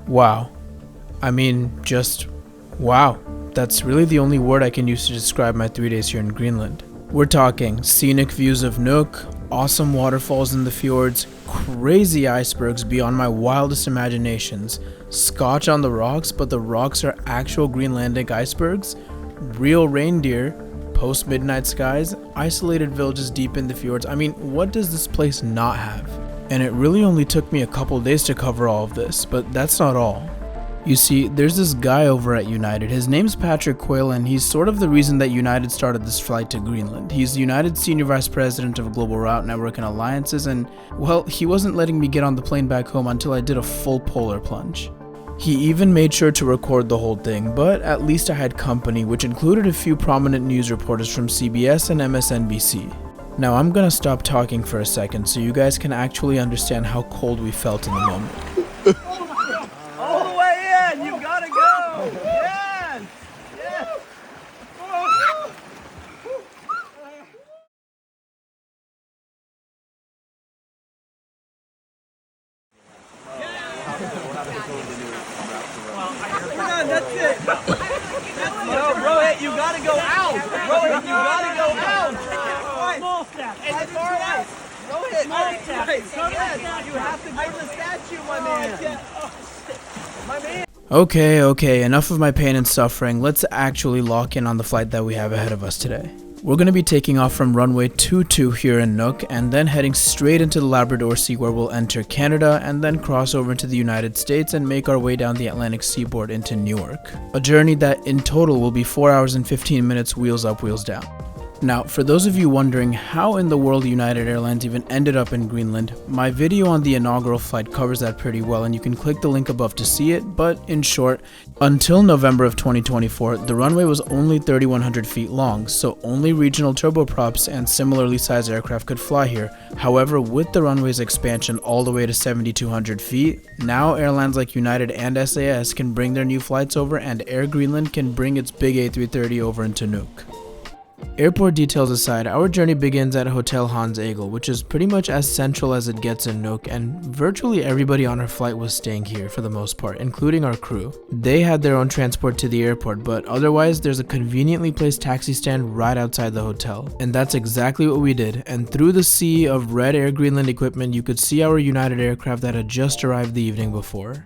Wow. I mean, just wow. That's really the only word I can use to describe my 3 days here in Greenland. We're talking scenic views of Nuuk, awesome waterfalls in the fjords, crazy icebergs beyond my wildest imaginations, scotch on the rocks, but the rocks are actual Greenlandic icebergs, real reindeer, post-midnight skies, isolated villages deep in the fjords. I mean, what does this place not have? And it really only took me a couple days to cover all of this, but that's not all. You see, there's this guy over at United. His name's Patrick Quayle, and he's sort of the reason that United started this flight to Greenland. He's United's Senior Vice President of Global Route Network and Alliances, and, well, he wasn't letting me get on the plane back home until I did a full polar plunge. He even made sure to record the whole thing, but at least I had company, which included a few prominent news reporters from CBS and MSNBC. Now I'm gonna stop talking for a second so you guys can actually understand how cold we felt in the moment. That's it. No, Rohit, you gotta go out. Rohit, you gotta go out. Small step. And the far out. Rohit, small step. You have to go to the statue, my man. My man. Okay, enough of my pain and suffering. Let's actually lock in on the flight that we have ahead of us today. We're going to be taking off from runway 22 here in Nuuk and then heading straight into the Labrador Sea, where we'll enter Canada and then cross over into the United States and make our way down the Atlantic seaboard into Newark. A journey that in total will be 4 hours and 15 minutes wheels up, wheels down. Now, for those of you wondering how in the world United Airlines even ended up in Greenland, my video on the inaugural flight covers that pretty well, and you can click the link above to see it. But in short, until November of 2024, the runway was only 3,100 feet long, so only regional turboprops and similarly sized aircraft could fly here. However, with the runway's expansion all the way to 7,200 feet, now airlines like United and SAS can bring their new flights over, and Air Greenland can bring its big A330 over into Nuuk. Airport details aside, our journey begins at Hotel Hans Egel, which is pretty much as central as it gets in Nuuk, and virtually everybody on our flight was staying here for the most part, including our crew. They had their own transport to the airport, but otherwise there's a conveniently placed taxi stand right outside the hotel. And that's exactly what we did, and through the sea of red Air Greenland equipment you could see our United aircraft that had just arrived the evening before.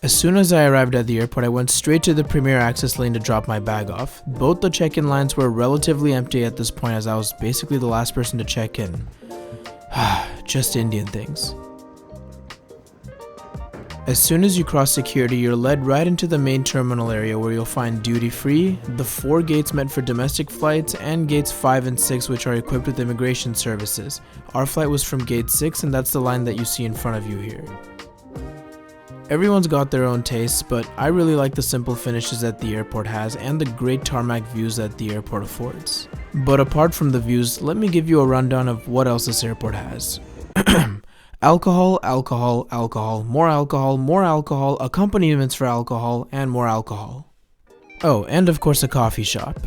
As soon as I arrived at the airport, I went straight to the Premier Access lane to drop my bag off. Both the check-in lines were relatively empty at this point, as I was basically the last person to check in. Just Indian things. As soon as you cross security, you're led right into the main terminal area, where you'll find duty-free, the 4 gates meant for domestic flights, and gates 5 and 6 which are equipped with immigration services. Our flight was from gate 6, and that's the line that you see in front of you here. Everyone's got their own tastes, but I really like the simple finishes that the airport has and the great tarmac views that the airport affords. But apart from the views, let me give you a rundown of what else this airport has. Alcohol, alcohol, alcohol, more alcohol, accompaniments for alcohol, and more alcohol. Oh, and of course a coffee shop.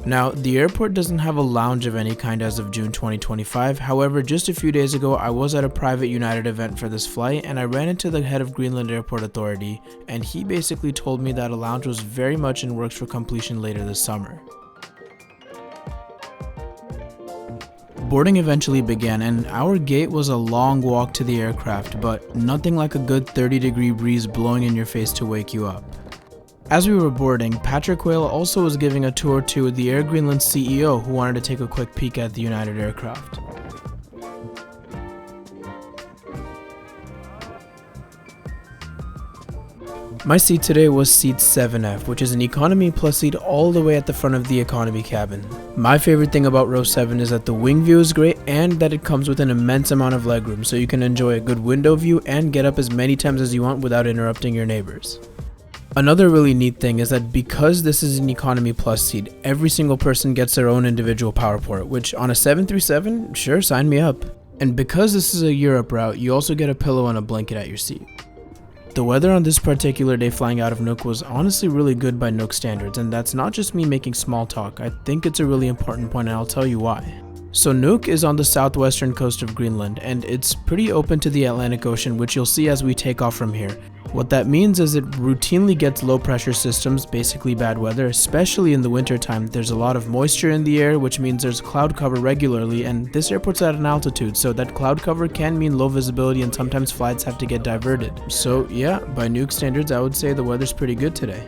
Now, the airport doesn't have a lounge of any kind as of June 2025, however, just a few days ago I was at a private United event for this flight and I ran into the head of Greenland Airport Authority, and he basically told me that a lounge was very much in works for completion later this summer. Boarding eventually began, and our gate was a long walk to the aircraft, but nothing like a good 30-degree breeze blowing in your face to wake you up. As we were boarding, Patrick Quayle also was giving a tour to the Air Greenland CEO, who wanted to take a quick peek at the United aircraft. My seat today was seat 7F, which is an economy plus seat all the way at the front of the economy cabin. My favorite thing about row 7 is that the wing view is great and that it comes with an immense amount of legroom, so you can enjoy a good window view and get up as many times as you want without interrupting your neighbors. Another really neat thing is that because this is an economy plus seat, every single person gets their own individual power port, which on a 737, sure, sign me up. And because this is a Europe route, you also get a pillow and a blanket at your seat. The weather on this particular day flying out of Nuuk was honestly really good by Nuuk standards, and that's not just me making small talk. I think it's a really important point, and I'll tell you why. So Nuuk is on the southwestern coast of Greenland, and it's pretty open to the Atlantic Ocean, which you'll see as we take off from here. What that means is it routinely gets low pressure systems, basically bad weather, especially in the wintertime. There's a lot of moisture in the air, which means there's cloud cover regularly, and this airport's at an altitude, so that cloud cover can mean low visibility and sometimes flights have to get diverted. So yeah, by Nuuk standards, I would say the weather's pretty good today.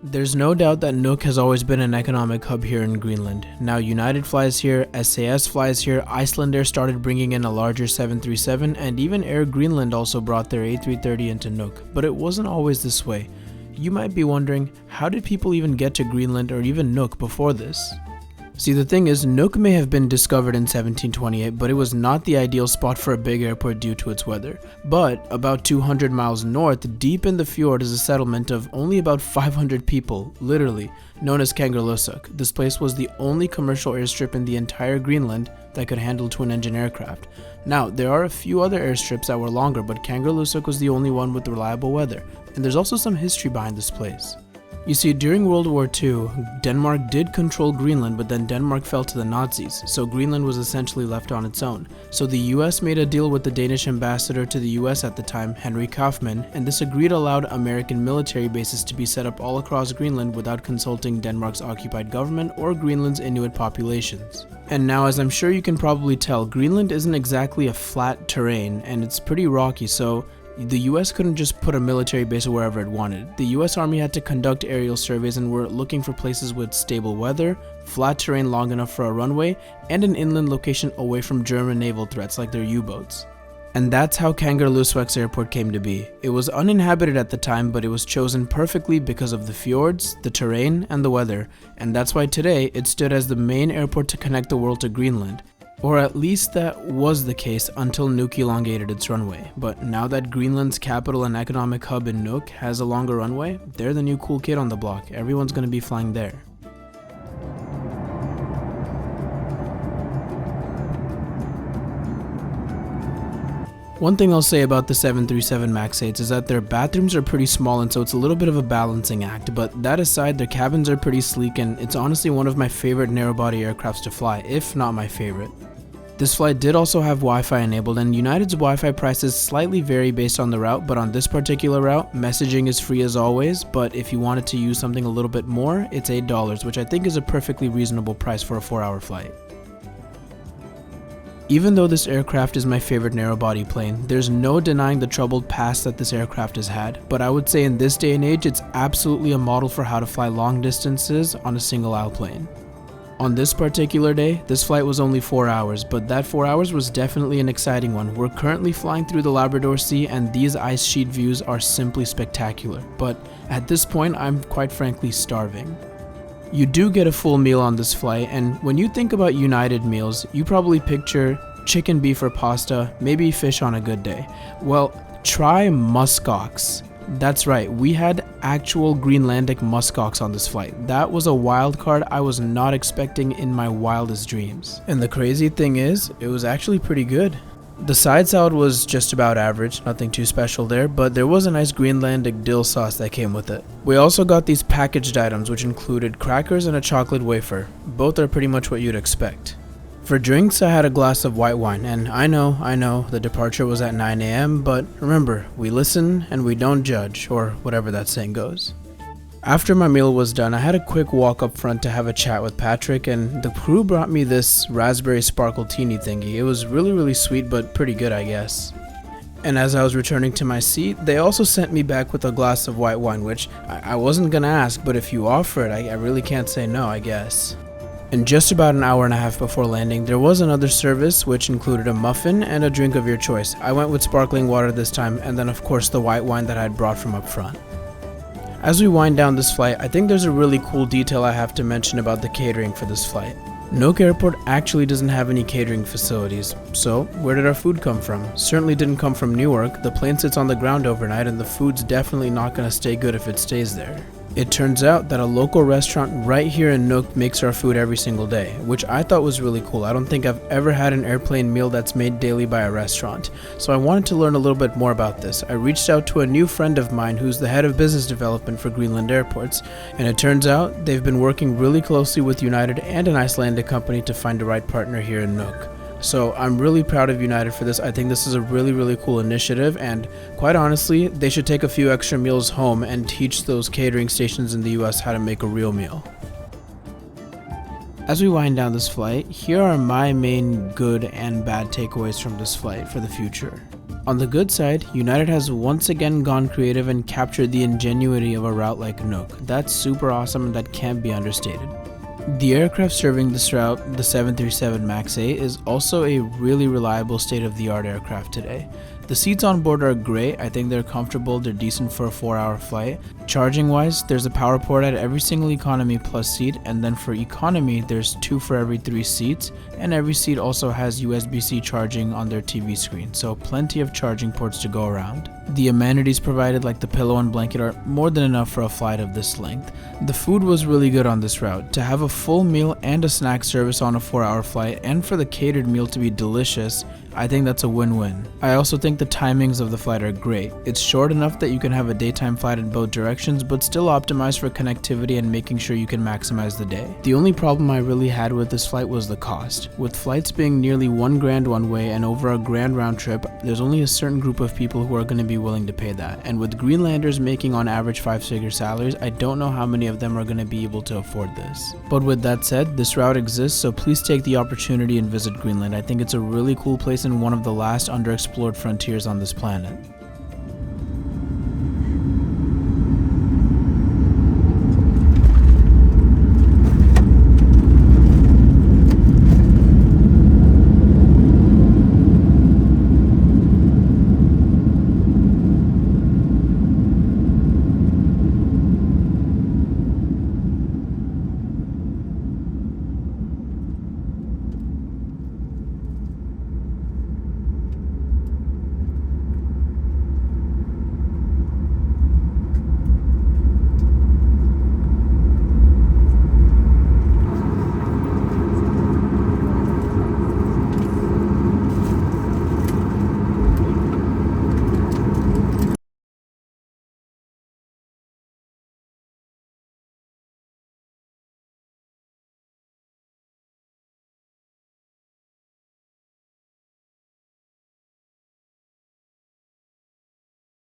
There's no doubt that Nuuk has always been an economic hub here in Greenland. Now United flies here, SAS flies here, Icelandair started bringing in a larger 737, and even Air Greenland also brought their A330 into Nuuk. But it wasn't always this way. You might be wondering, how did people even get to Greenland or even Nuuk before this? See, the thing is, Nuuk may have been discovered in 1728, but it was not the ideal spot for a big airport due to its weather. But about 200 miles north, deep in the fjord, is a settlement of only about 500 people, literally, known as Kangerlussuaq. This place was the only commercial airstrip in the entire Greenland that could handle twin-engine aircraft. Now, there are a few other airstrips that were longer, but Kangerlussuaq was the only one with reliable weather. And there's also some history behind this place. You see, during World War II, Denmark did control Greenland, but then Denmark fell to the Nazis, so Greenland was essentially left on its own. So the US made a deal with the Danish ambassador to the US at the time, Henry Kaufmann, and this agreed allowed American military bases to be set up all across Greenland without consulting Denmark's occupied government or Greenland's Inuit populations. And now, as I'm sure you can probably tell, Greenland isn't exactly a flat terrain, and it's pretty rocky, so the US couldn't just put a military base wherever it wanted. The US Army had to conduct aerial surveys and were looking for places with stable weather, flat terrain long enough for a runway, and an inland location away from German naval threats like their U-boats. And that's how Kangerlussuaq's airport came to be. It was uninhabited at the time, but it was chosen perfectly because of the fjords, the terrain, and the weather, and that's why today it stood as the main airport to connect the world to Greenland. Or at least that was the case until Nuuk elongated its runway. But now that Greenland's capital and economic hub in Nuuk has a longer runway, they're the new cool kid on the block. Everyone's gonna be flying there. One thing I'll say about the 737 MAX 8s is that their bathrooms are pretty small, and so it's a little bit of a balancing act, but that aside, their cabins are pretty sleek, and it's honestly one of my favorite narrow-body aircrafts to fly, if not my favorite. This flight did also have Wi-Fi enabled, and United's Wi-Fi prices slightly vary based on the route, but on this particular route, messaging is free as always, but if you wanted to use something a little bit more, it's $8, which I think is a perfectly reasonable price for a 4-hour flight. Even though this aircraft is my favorite narrow-body plane, there's no denying the troubled past that this aircraft has had, but I would say in this day and age, it's absolutely a model for how to fly long distances on a single-aisle plane. On this particular day, this flight was only 4 hours, but that 4 hours was definitely an exciting one. We're currently flying through the Labrador Sea, and these ice sheet views are simply spectacular, but at this point, I'm quite frankly starving. You do get a full meal on this flight, and when you think about United meals, you probably picture chicken, beef, or pasta, maybe fish on a good day. Well, Try muskox. That's right, we had actual Greenlandic muskox on this flight. That was a wild card I was not expecting in my wildest dreams. And the crazy thing is, it was actually pretty good. The side salad was just about average, nothing too special there, but there was a nice Greenlandic dill sauce that came with it. We also got these packaged items which included crackers and a chocolate wafer. Both are pretty much what you'd expect. For drinks, I had a glass of white wine, and I know, the departure was at 9 a.m., but remember, we listen and we don't judge, or whatever that saying goes. After my meal was done, I had a quick walk up front to have a chat with Patrick, and the crew brought me this raspberry sparkle teeny thingy. It was really sweet, but pretty good, I guess. And as I was returning to my seat, they also sent me back with a glass of white wine, which I wasn't gonna ask, but if you offer it, I really can't say no, I guess. And just about an hour and a half before landing, there was another service which included a muffin and a drink of your choice. I went with sparkling water this time, and then of course the white wine that I had brought from up front. As we wind down this flight, I think there's a really cool detail I have to mention about the catering for this flight. Nuuk Airport actually doesn't have any catering facilities, so where did our food come from? Certainly didn't come from Newark. The plane sits on the ground overnight and the food's definitely not going to stay good if it stays there. It turns out that a local restaurant right here in Nuuk makes our food every single day, which I thought was really cool. I don't think I've ever had an airplane meal that's made daily by a restaurant, so I wanted to learn a little bit more about this. I reached out to a new friend of mine who's the head of business development for Greenland Airports, and it turns out they've been working really closely with United and an Icelandic company to find the right partner here in Nuuk. So I'm really proud of United for this. I think this is a really cool initiative, and quite honestly, they should take a few extra meals home and teach those catering stations in the US how to make a real meal. As we wind down this flight, here are my main good and bad takeaways from this flight for the future. On the good side, United has once again gone creative and captured the ingenuity of a route like Nuuk. That's super awesome and that can't be understated. The aircraft serving this route, the 737 MAX 8, is also a really reliable state-of-the-art aircraft today. The seats on board are great. I think they're comfortable, they're decent for a 4-hour flight. Charging wise, there's a power port at every single economy plus seat, and then for economy there's 2 for every 3 seats, and every seat also has USB-C charging on their TV screen, so plenty of charging ports to go around. The amenities provided like the pillow and blanket are more than enough for a flight of this length. The food was really good on this route. To have a full meal and a snack service on a 4-hour flight, and for the catered meal to be delicious, I think that's a win-win. I also think the timings of the flight are great. It's short enough that you can have a daytime flight in both directions, but still optimized for connectivity and making sure you can maximize the day. The only problem I really had with this flight was the cost. With flights being nearly $1,000 one way and over $1,000 round trip, there's only a certain group of people who are going to be willing to pay that. And with Greenlanders making on average 5-figure salaries, I don't know how many of them are going to be able to afford this. But with that said, this route exists, so please take the opportunity and visit Greenland. I think it's a really cool place and one of the last underexplored frontiers on this planet.